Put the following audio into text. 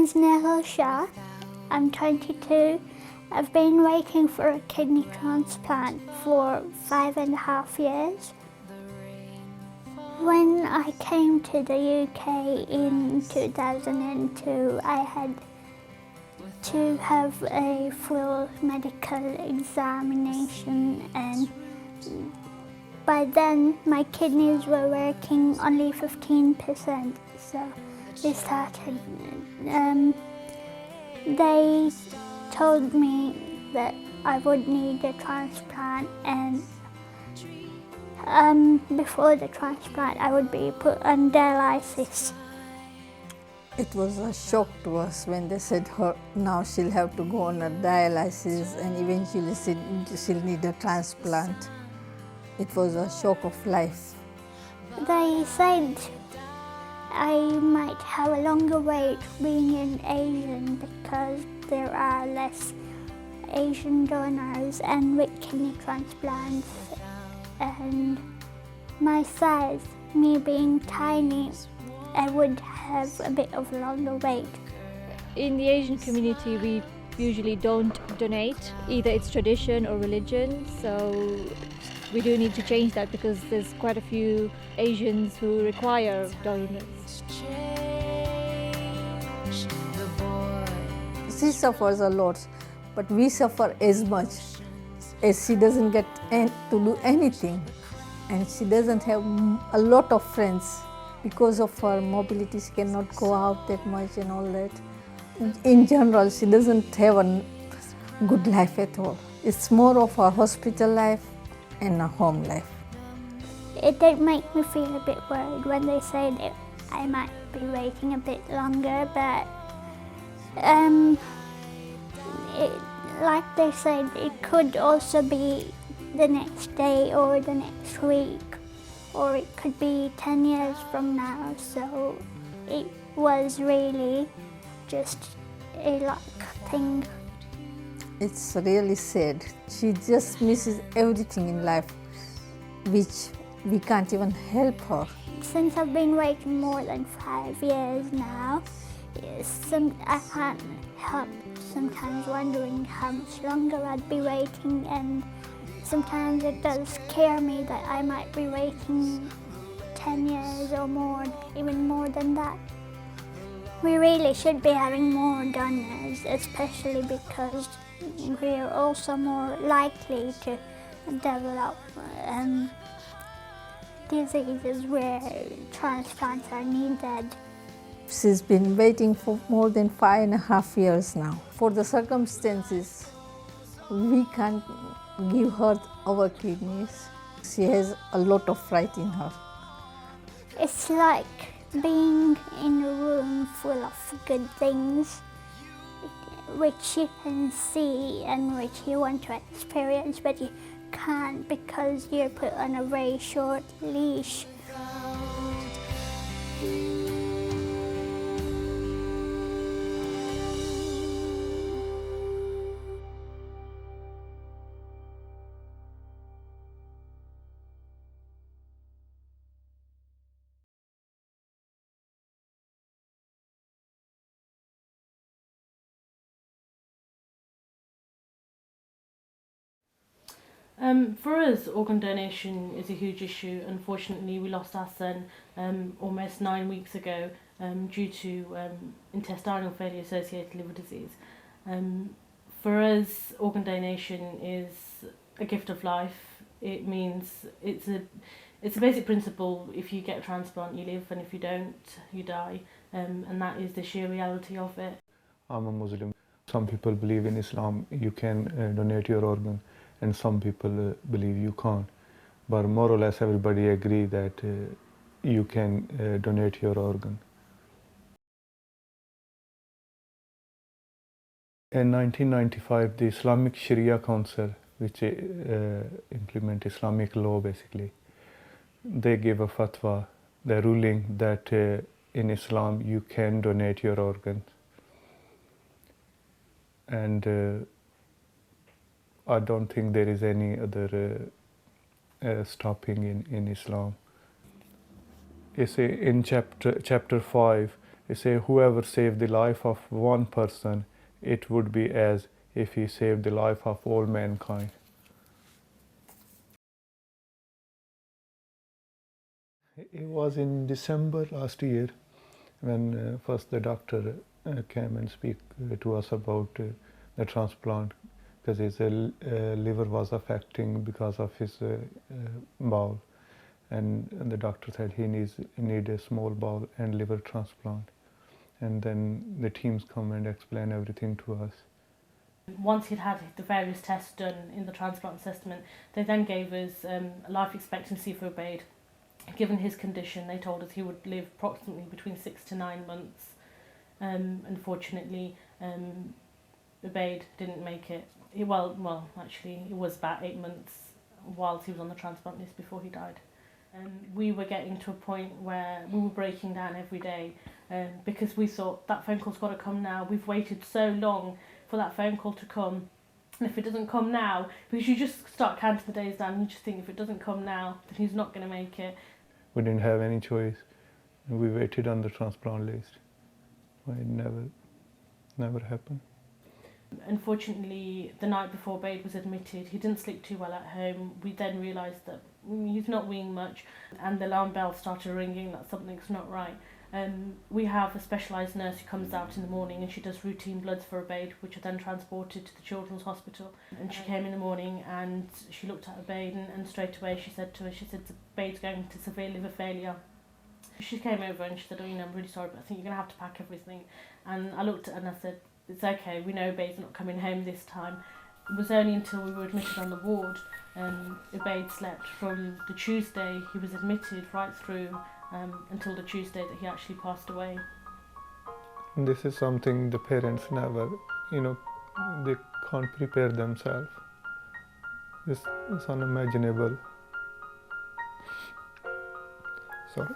name's Nehal. I'm 22. I've been waiting for a kidney transplant for 5.5 years. When I came to the UK in 2002, I had to have a full medical examination, and by then my kidneys were working only 15%, so they told me that I would need a transplant, and before the transplant I would be put on dialysis. It was a shock to us when they said now she'll have to go on a dialysis and eventually she'll need a transplant. It was a shock of life. They said I might have a longer wait being an Asian because there are less Asian donors and with kidney transplants, and my size, me being tiny, I would have a bit of a longer wait. In the Asian community, we usually don't donate. Either it's tradition or religion, so we do need to change that because there's quite a few Asians who require donors. She suffers a lot, but we suffer as much as she doesn't get to do anything, and she doesn't have a lot of friends. Because of her mobility, she cannot go out that much and all that. In general, she doesn't have a good life at all. It's more of a hospital life and a home life. It did make me feel a bit worried when they said I might be waiting a bit longer, but like they said, it could also be the next day or the next week, or it could be 10 years from now, so it was really just a luck thing. It's really sad. She just misses everything in life, which we can't even help her. Since I've been waiting more than 5 years now, I can't help sometimes wondering how much longer I'd be waiting, and sometimes it does scare me that I might be waiting 10 years or more, even more than that. We really should be having more donors, especially because we're also more likely to develop diseases where transplants are needed. She's been waiting for more than 5.5 years now. For the circumstances, we can't give her our kidneys. She has a lot of fright in her. It's like being in a room full of good things, which you can see and which you want to experience, but you can't because you're put on a very short leash. For us, organ donation is a huge issue. Unfortunately, we lost our son almost 9 weeks ago due to intestinal failure associated liver disease. For us, organ donation is a gift of life. It means it's a basic principle. If you get a transplant, you live, and if you don't, you die. And that is the sheer reality of it. I'm a Muslim. Some people believe in Islam you can donate your organ, and some people believe you can't. But more or less everybody agree that you can donate your organ. In 1995, the Islamic Sharia Council, which implement Islamic law basically, they gave a fatwa, the ruling that in Islam you can donate your organs. And I don't think there is any other stopping in Islam. It's in chapter 5, They say whoever saved the life of one person, it would be as if he saved the life of all mankind. It was in December last year when first the doctor came and speak to us about the transplant, because his liver was affecting because of his bowel, and the doctor said he need a small bowel and liver transplant, and then the teams come and explain everything to us. Once he'd had the various tests done in the transplant assessment, they then gave us a life expectancy for Ubaid. Given his condition, they told us he would live approximately between 6 to 9 months. Unfortunately, Ubaid didn't make it. Actually, it was about 8 months whilst he was on the transplant list before he died. We were getting to a point where we were breaking down every day because we thought that phone call's got to come now. We've waited so long for that phone call to come. And if it doesn't come now, because you just start counting the days down, you just think if it doesn't come now, then he's not going to make it. We didn't have any choice. We waited on the transplant list. It never happened. Unfortunately, the night before Ubaid was admitted, he didn't sleep too well at home. We then realised that he's not weeing much, and the alarm bell started ringing that something's not right. We have a specialised nurse who comes out in the morning and she does routine bloods for Ubaid, which are then transported to the Children's Hospital. And she came in the morning and she looked at Ubaid and straight away she said to us, Ubaid's going to severe liver failure. She came over and she said, I'm really sorry, but I think you're going to have to pack everything. And I looked at her and I said, it's okay, we know Ubaid's not coming home this time. It was only until we were admitted on the ward, Ubaid slept from the Tuesday he was admitted right through until the Tuesday that he actually passed away. This is something the parents never, they can't prepare themselves. It's unimaginable. Sorry.